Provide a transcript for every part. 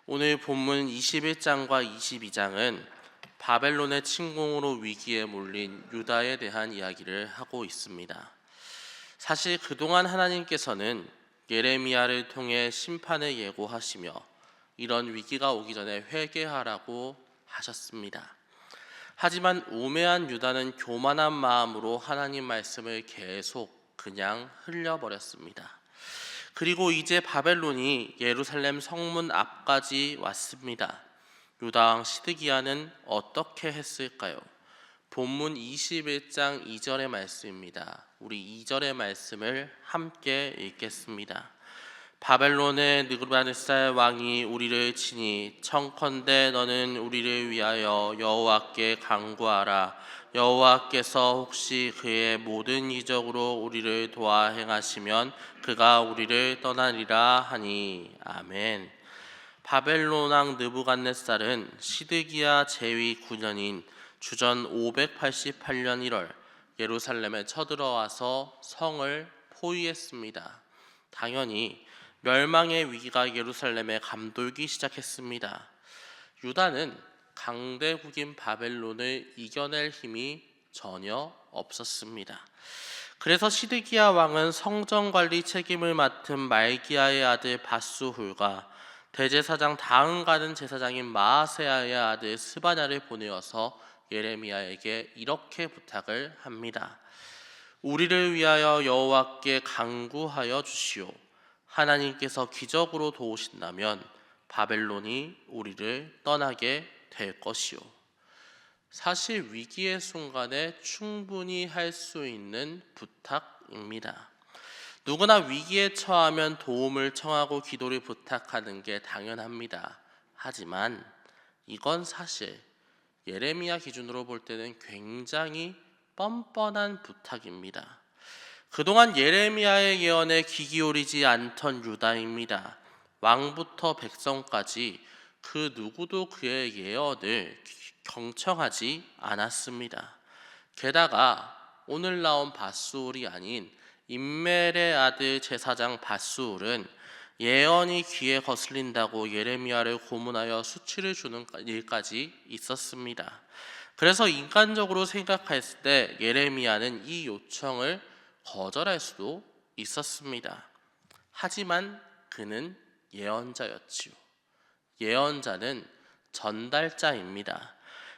오늘 본문 21장과 22장은 바벨론의 침공으로 위기에 몰린 유다에 대한 이야기를 하고 있습니다. 사실 그동안 하나님께서는 예레미야를 통해 심판을 예고하시며 이런 위기가 오기 전에 회개하라고 하셨습니다. 하지만 우매한 유다는 교만한 마음으로 하나님 말씀을 계속 그냥 흘려버렸습니다. 그리고 이제 바벨론이 예루살렘 성문 앞까지 왔습니다. 유다 왕 시드기야는 어떻게 했을까요? 본문 21장 2절의 말씀입니다. 우리 2절의 말씀을 함께 읽겠습니다. 바벨론의 느부갓네살 왕이 우리를 치니 청컨대 너는 우리를 위하여 여호와께 간구하라. 여호와께서 혹시 그의 모든 이적으로 우리를 도와 행하시면 그가 우리를 떠나리라 하니. 아멘. 바벨론 왕 느부갓네살은 시드기야 제위 9년인 주전 588년 1월 예루살렘에 쳐들어와서 성을 포위했습니다. 당연히 멸망의 위기가 예루살렘에 감돌기 시작했습니다. 유다는 강대국인 바벨론을 이겨낼 힘이 전혀 없었습니다. 그래서 시드기야 왕은 성전관리 책임을 맡은 말기야의 아들 바수훌과 대제사장 다은가는 제사장인 마아세야의 아들 스바냐를 보내어서 예레미야에게 이렇게 부탁을 합니다. 우리를 위하여 여호와께 간구하여 주시오. 하나님께서 기적으로 도우신다면 바벨론이 우리를 떠나게 될 것이오. 사실 위기의 순간에 충분히 할 수 있는 부탁입니다. 누구나 위기에 처하면 도움을 청하고 기도를 부탁하는 게 당연합니다. 하지만 이건 사실 예레미야 기준으로 볼 때는 굉장히 뻔뻔한 부탁입니다. 그동안 예레미야의 예언에 귀 기울이지 않던 유다입니다. 왕부터 백성까지 그 누구도 그의 예언을 경청하지 않았습니다. 게다가 오늘 나온 바수울이 아닌 임멜의 아들 제사장 바수울은 예언이 귀에 거슬린다고 예레미야를 고문하여 수치를 주는 일까지 있었습니다. 그래서 인간적으로 생각했을 때 예레미야는 이 요청을 거절할 수도 있었습니다. 하지만 그는 예언자였지요. 예언자는 전달자입니다.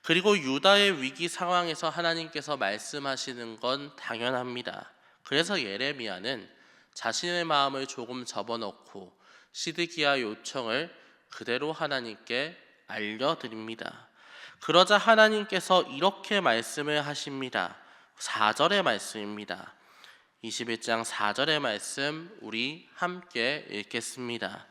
그리고 유다의 위기 상황에서 하나님께서 말씀하시는 건 당연합니다. 그래서 예레미야는 자신의 마음을 조금 접어놓고 시드기야 요청을 그대로 하나님께 알려드립니다. 그러자 하나님께서 이렇게 말씀을 하십니다. 4절의 말씀입니다. 21장 4절의 말씀 우리 함께 읽겠습니다.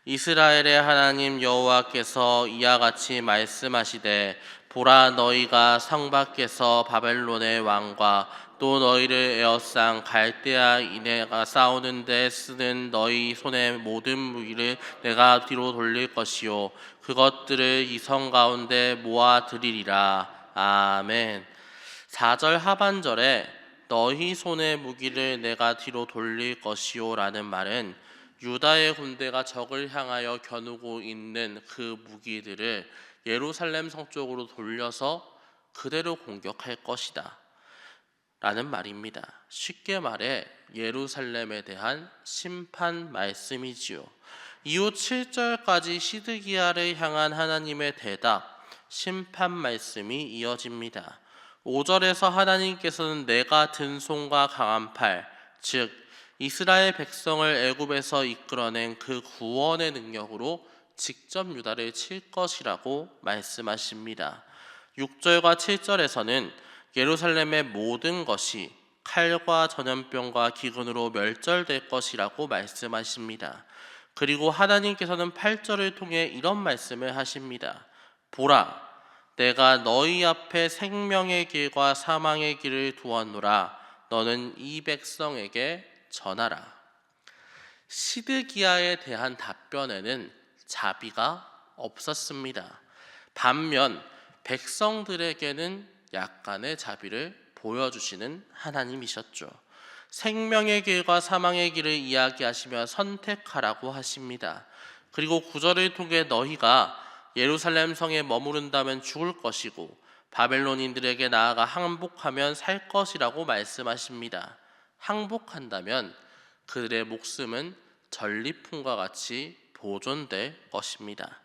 이스라엘의 하나님 여호와께서 이와 같이 말씀하시되 보라 너희가 성 밖에서 바벨론의 왕과 또 너희를 에워싼 갈대아 이네가 싸우는 데 쓰는 너희 손의 모든 무기를 내가 뒤로 돌릴 것이요 그것들을 이 성 가운데 모아 드리리라. 아멘. 4절 하반절에 너희 손의 무기를 내가 뒤로 돌릴 것이요 라는 말은 유다의 군대가 적을 향하여 겨누고 있는 그 무기들을 예루살렘 성 쪽으로 돌려서 그대로 공격할 것이다 라는 말입니다. 쉽게 말해 예루살렘에 대한 심판 말씀이지요. 이후 7절까지 시드기야를 향한 하나님의 대답, 심판 말씀이 이어집니다. 5절에서 하나님께서는 내가 든 손과 강한 팔, 즉 이스라엘 백성을 애굽에서 이끌어낸 그 구원의 능력으로 직접 유다를 칠 것이라고 말씀하십니다. 6절과 7절에서는 예루살렘의 모든 것이 칼과 전염병과 기근으로 멸절될 것이라고 말씀하십니다. 그리고 하나님께서는 8절을 통해 이런 말씀을 하십니다. 보라, 내가 너희 앞에 생명의 길과 사망의 길을 두었노라. 너는 이 백성에게 전하라. 시드기야에 대한 답변에는 자비가 없었습니다. 반면 백성들에게는 약간의 자비를 보여주시는 하나님이셨죠. 생명의 길과 사망의 길을 이야기하시며 선택하라고 하십니다. 그리고 9절을 통해 너희가 예루살렘 성에 머무른다면 죽을 것이고 바벨론인들에게 나아가 항복하면 살 것이라고 말씀하십니다. 항복한다면 그들의 목숨은 전리품과 같이 보존될 것입니다.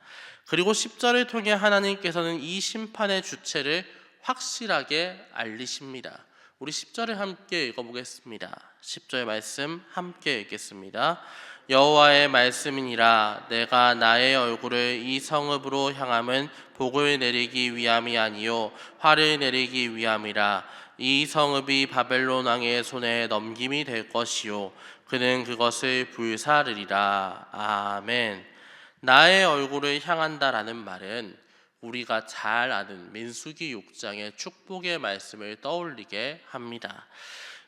그리고 10절을 통해 하나님께서는 이 심판의 주체를 확실하게 알리십니다. 우리 10절을 함께 읽어보겠습니다. 10절 말씀 함께 읽겠습니다. 여호와의 말씀이니라 내가 나의 얼굴을 이 성읍으로 향함은 복을 내리기 위함이 아니요 화를 내리기 위함이라. 이 성읍이 바벨론 왕의 손에 넘김이 될 것이요 그는 그것을 불사르리라. 아멘. 나의 얼굴을 향한다라는 말은 우리가 잘 아는 민수기 6장의 축복의 말씀을 떠올리게 합니다.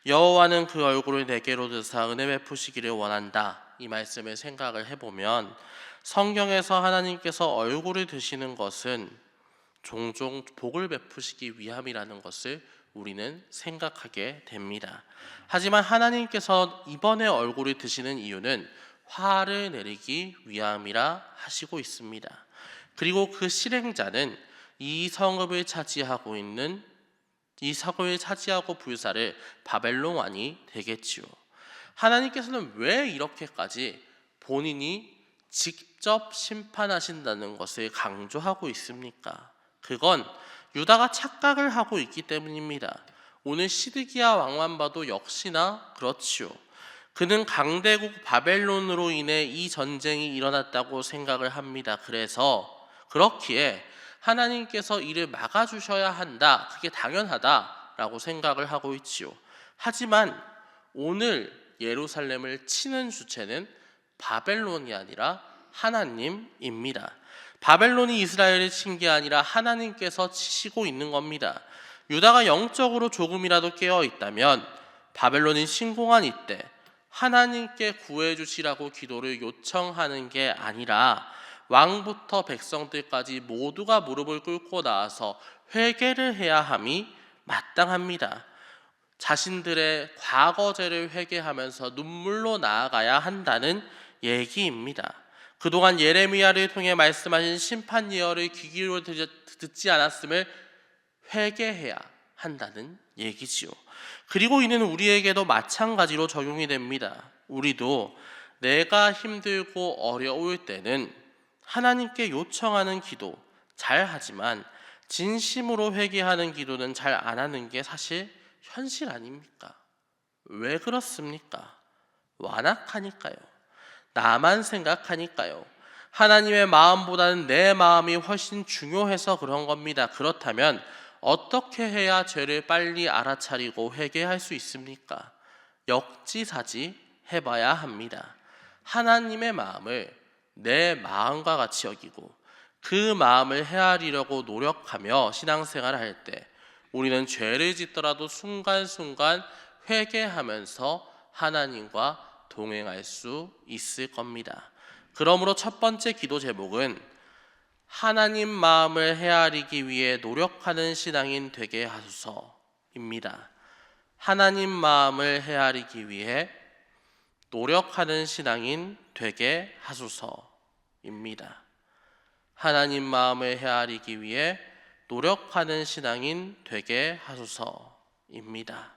여호와는 그 얼굴을 내게로 드사 은혜 베푸시기를 원한다. 이 말씀을 생각을 해보면 성경에서 하나님께서 얼굴을 드시는 것은 종종 복을 베푸시기 위함이라는 것을 우리는 생각하게 됩니다. 하지만 하나님께서 이번에 얼굴을 드시는 이유는 화를 내리기 위함이라 하시고 있습니다. 그리고 그 실행자는 이 성읍을 차지하고 불사를 바벨론 왕이 되겠지요. 하나님께서는 왜 이렇게까지 본인이 직접 심판하신다는 것을 강조하고 있습니까? 그건 유다가 착각을 하고 있기 때문입니다. 오늘 시드기야 왕만 봐도 역시나 그렇지요. 그는 강대국 바벨론으로 인해 이 전쟁이 일어났다고 생각을 합니다. 그렇기에 하나님께서 이를 막아주셔야 한다, 그게 당연하다라고 생각을 하고 있지요. 하지만 오늘 예루살렘을 치는 주체는 바벨론이 아니라 하나님입니다. 바벨론이 이스라엘을 친 게 아니라 하나님께서 치시고 있는 겁니다. 유다가 영적으로 조금이라도 깨어 있다면 바벨론이 침공한 이때 하나님께 구해주시라고 기도를 요청하는 게 아니라 왕부터 백성들까지 모두가 무릎을 꿇고 나와서 회개를 해야 함이 마땅합니다. 자신들의 과거죄를 회개하면서 눈물로 나아가야 한다는 얘기입니다. 그동안 예레미야를 통해 말씀하신 심판 예언을 귀 기울여 듣지 않았음을 회개해야 한다는 얘기지요. 그리고 이는 우리에게도 마찬가지로 적용이 됩니다. 우리도 내가 힘들고 어려울 때는 하나님께 요청하는 기도 잘하지만 진심으로 회개하는 기도는 잘 안 하는 게 사실 현실 아닙니까? 왜 그렇습니까? 완악하니까요. 나만 생각하니까요. 하나님의 마음보다는 내 마음이 훨씬 중요해서 그런 겁니다. 그렇다면 어떻게 해야 죄를 빨리 알아차리고 회개할 수 있습니까? 역지사지 해봐야 합니다. 하나님의 마음을 내 마음과 같이 여기고 그 마음을 헤아리려고 노력하며 신앙생활을 할 때 우리는 죄를 짓더라도 순간순간 회개하면서 하나님과 동행할 수 있을 겁니다. 그러므로 첫 번째 기도 제목은 하나님 마음을 헤아리기 위해 노력하는 신앙인 되게 하소서입니다. 하나님 마음을 헤아리기 위해 노력하는 신앙인 되게 하소서입니다. 하나님 마음을 헤아리기 위해 노력하는 신앙인 되게 하소서입니다.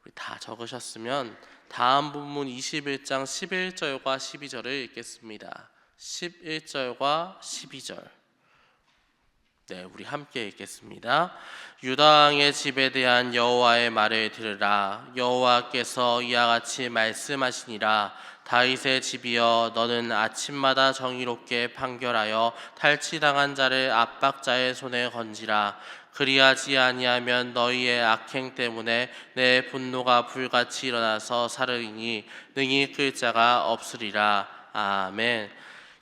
우리 다 적으셨으면 다음 본문 21장 11절과 12절을 읽겠습니다. 11절과 12절. 네, 우리 함께 읽겠습니다. 유다 왕의 집에 대한 여호와의 말을 들으라. 여호와께서 이와 같이 말씀하시니라. 다윗의 집이여, 너는 아침마다 정의롭게 판결하여 탈취당한 자를 압박자의 손에 건지라. 그리하지 아니하면 너희의 악행 때문에 내 분노가 불같이 일어나서 사르리니 능히 끌 자가 없으리라. 아멘.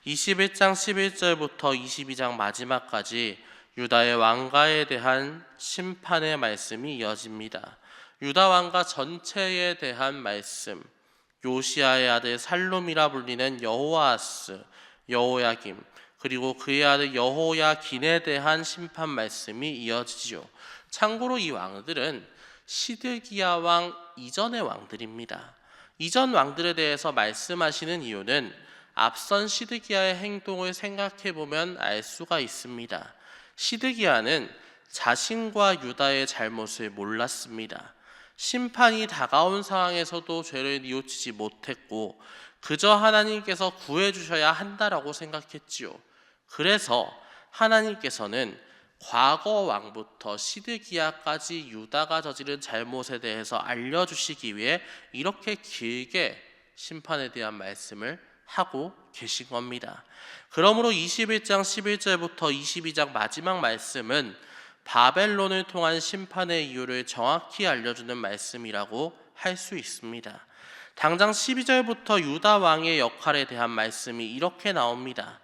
21장 11절부터 22장 마지막까지 유다의 왕가에 대한 심판의 말씀이 이어집니다. 유다 왕가 전체에 대한 말씀, 요시아의 아들 살룸이라 불리는 여호아스, 여호야김, 그리고 그의 아들 여호야긴에 대한 심판 말씀이 이어지죠. 참고로 이 왕들은 시드기야 왕 이전의 왕들입니다. 이전 왕들에 대해서 말씀하시는 이유는 앞선 시드기야의 행동을 생각해보면 알 수가 있습니다. 시드기야는 자신과 유다의 잘못을 몰랐습니다. 심판이 다가온 상황에서도 죄를 뉘우치지 못했고 그저 하나님께서 구해주셔야 한다라고 생각했지요. 그래서 하나님께서는 과거 왕부터 시드기야까지 유다가 저지른 잘못에 대해서 알려주시기 위해 이렇게 길게 심판에 대한 말씀을 하고 계신 겁니다. 그러므로 21장 11절부터 22장 마지막 말씀은 바벨론을 통한 심판의 이유를 정확히 알려주는 말씀이라고 할 수 있습니다. 당장 12절부터 유다 왕의 역할에 대한 말씀이 이렇게 나옵니다.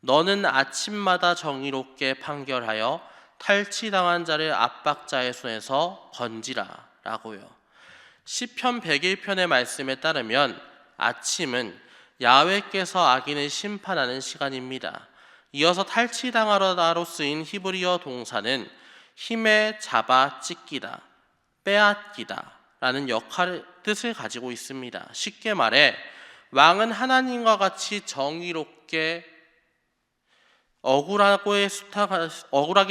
너는 아침마다 정의롭게 판결하여 탈취당한 자를 압박자의 손에서 건지라 라고요. 시편 101편의 말씀에 따르면 아침은 야훼께서 악인을 심판하는 시간입니다. 이어서 탈취당하다로 쓰인 히브리어 동사는 힘에 잡아 찢기다, 빼앗기다 라는 뜻을 가지고 있습니다. 쉽게 말해 왕은 하나님과 같이 정의롭게 억울하게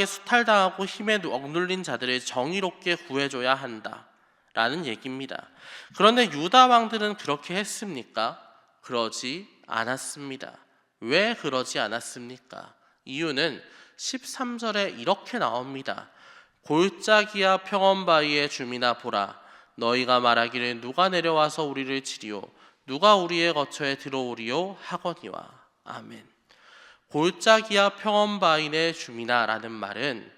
수탈당하고 힘에 억눌린 자들을 정의롭게 구해줘야 한다라는 얘기입니다. 그런데 유다 왕들은 그렇게 했습니까? 그러지 않았습니다. 왜 그러지 않았습니까? 이유는 13절에 이렇게 나옵니다. 골짜기야 평원바위의 주민아 보라, 너희가 말하기를 누가 내려와서 우리를 치리요, 누가 우리의 거처에 들어오리요 하거니와. 아멘. 골짜기야 평원바위의 주민아 라는 말은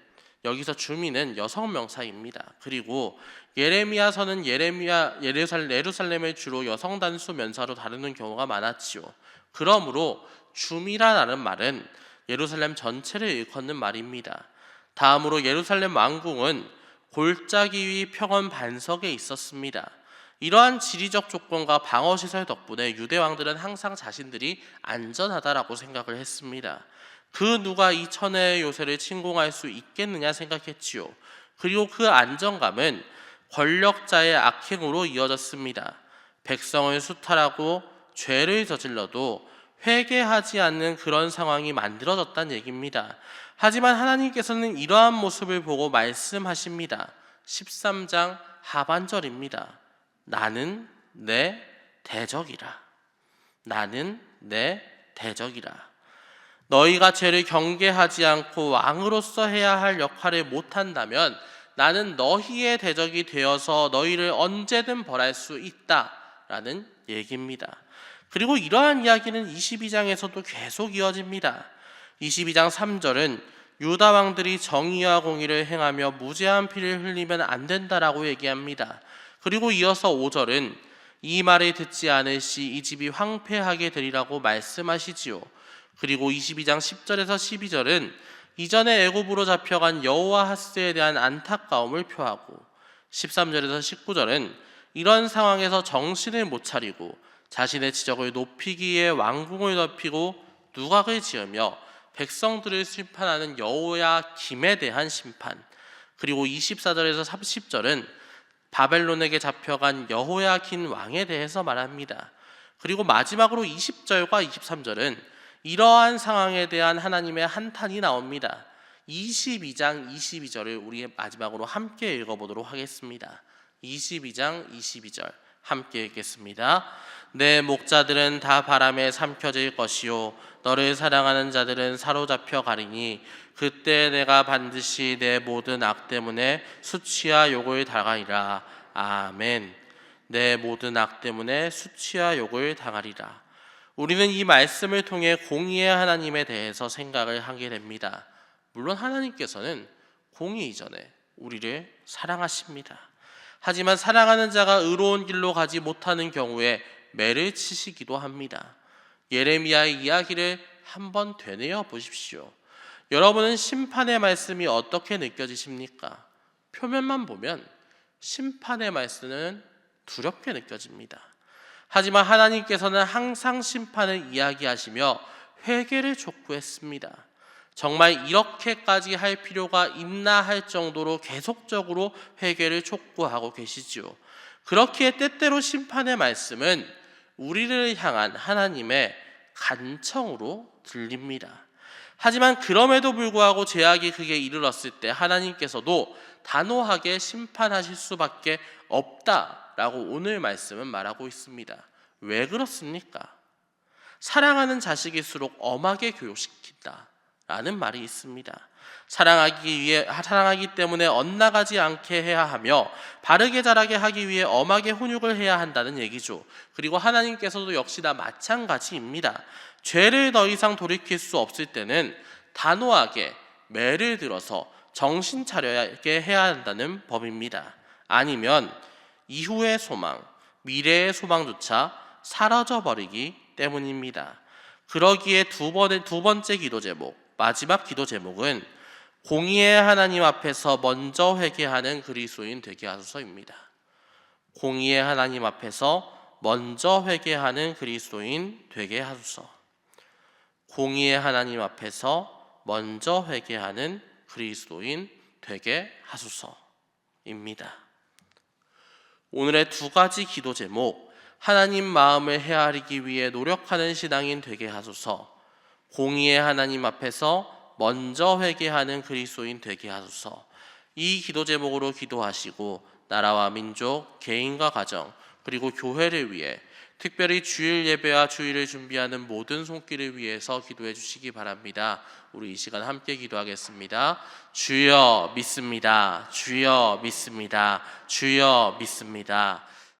여기서 주민은 여성 명사입니다. 그리고 예레미야서는 예루살렘을 주로 여성 단수 명사로 다루는 경우가 많았지요. 그러므로 주민이라는 말은 예루살렘 전체를 일컫는 말입니다. 다음으로 예루살렘 왕궁은 골짜기 위 평원 반석에 있었습니다. 이러한 지리적 조건과 방어시설 덕분에 유대 왕들은 항상 자신들이 안전하다라고 생각을 했습니다. 그 누가 이 천혜의 요새를 침공할 수 있겠느냐 생각했지요. 그리고 그 안정감은 권력자의 악행으로 이어졌습니다. 백성을 수탈하고 죄를 저질러도 회개하지 않는 그런 상황이 만들어졌다는 얘기입니다. 하지만 하나님께서는 이러한 모습을 보고 말씀하십니다. 13장 하반절입니다. 나는 내 대적이라. 나는 내 대적이라. 너희가 죄를 경계하지 않고 왕으로서 해야 할 역할을 못한다면 나는 너희의 대적이 되어서 너희를 언제든 벌할 수 있다라는 얘기입니다. 그리고 이러한 이야기는 22장에서도 계속 이어집니다. 22장 3절은 유다 왕들이 정의와 공의를 행하며 무죄한 피를 흘리면 안 된다라고 얘기합니다. 그리고 이어서 5절은 이 말을 듣지 않을 시 이 집이 황폐하게 되리라고 말씀하시지요. 그리고 22장 10절에서 12절은 이전에 애굽으로 잡혀간 여호아하스에 대한 안타까움을 표하고 13절에서 19절은 이런 상황에서 정신을 못 차리고 자신의 지적을 높이기 위해 왕궁을 덮이고 누각을 지으며 백성들을 심판하는 여호야김에 대한 심판, 그리고 24절에서 30절은 바벨론에게 잡혀간 여호야긴 왕에 대해서 말합니다. 그리고 마지막으로 20절과 23절은 이러한 상황에 대한 하나님의 한탄이 나옵니다. 22장 22절을 우리 마지막으로 함께 읽어보도록 하겠습니다. 22장 22절 함께 읽겠습니다. 내 목자들은 다 바람에 삼켜질 것이요 너를 사랑하는 자들은 사로잡혀 가리니 그때 내가 반드시 내 모든 악 때문에 수치와 욕을 당하리라. 아멘. 내 모든 악 때문에 수치와 욕을 당하리라. 우리는 이 말씀을 통해 공의의 하나님에 대해서 생각을 하게 됩니다. 물론 하나님께서는 공의 이전에 우리를 사랑하십니다. 하지만 사랑하는 자가 의로운 길로 가지 못하는 경우에 매를 치시기도 합니다. 예레미야의 이야기를 한번 되뇌어 보십시오. 여러분은 심판의 말씀이 어떻게 느껴지십니까? 표면만 보면 심판의 말씀은 두렵게 느껴집니다. 하지만 하나님께서는 항상 심판을 이야기하시며 회개를 촉구했습니다. 정말 이렇게까지 할 필요가 있나 할 정도로 계속적으로 회개를 촉구하고 계시지요. 그렇기에 때때로 심판의 말씀은 우리를 향한 하나님의 간청으로 들립니다. 하지만 그럼에도 불구하고 죄악이 그게 이르렀을 때 하나님께서도 단호하게 심판하실 수밖에 없다라고 오늘 말씀은 말하고 있습니다. 왜 그렇습니까? 사랑하는 자식일수록 엄하게 교육시킨다라는 말이 있습니다. 사랑하기 때문에 엇나가지 않게 해야 하며 바르게 자라게 하기 위해 엄하게 훈육을 해야 한다는 얘기죠. 그리고 하나님께서도 역시나 마찬가지입니다. 죄를 더 이상 돌이킬 수 없을 때는 단호하게 매를 들어서 정신 차려게 해야 한다는 법입니다. 아니면 이후의 소망, 미래의 소망조차 사라져버리기 때문입니다. 그러기에 두 번째 기도 제목, 마지막 기도 제목은 공의의 하나님 앞에서 먼저 회개하는 그리스도인 되게 하소서입니다. 공의의 하나님 앞에서 먼저 회개하는 그리스도인 되게 하소서. 공의의 하나님 앞에서 먼저 회개하는 그리스도인 되게 하소서입니다. 오늘의 두 가지 기도 제목, 하나님 마음을 헤아리기 위해 노력하는 신앙인 되게 하소서, 공의의 하나님 앞에서 먼저 회개하는 그리스도인 되게 하소서. 이 기도 제목으로 기도하시고 나라와 민족, 개인과 가정, 그리고 교회를 위해, 특별히 주일 예배와 주일을 준비하는 모든 손길을 위해서 기도해 주시기 바랍니다. 우리 이 시간 함께 기도하겠습니다. 주여 믿습니다. 주여 믿습니다. 주여 믿습니다.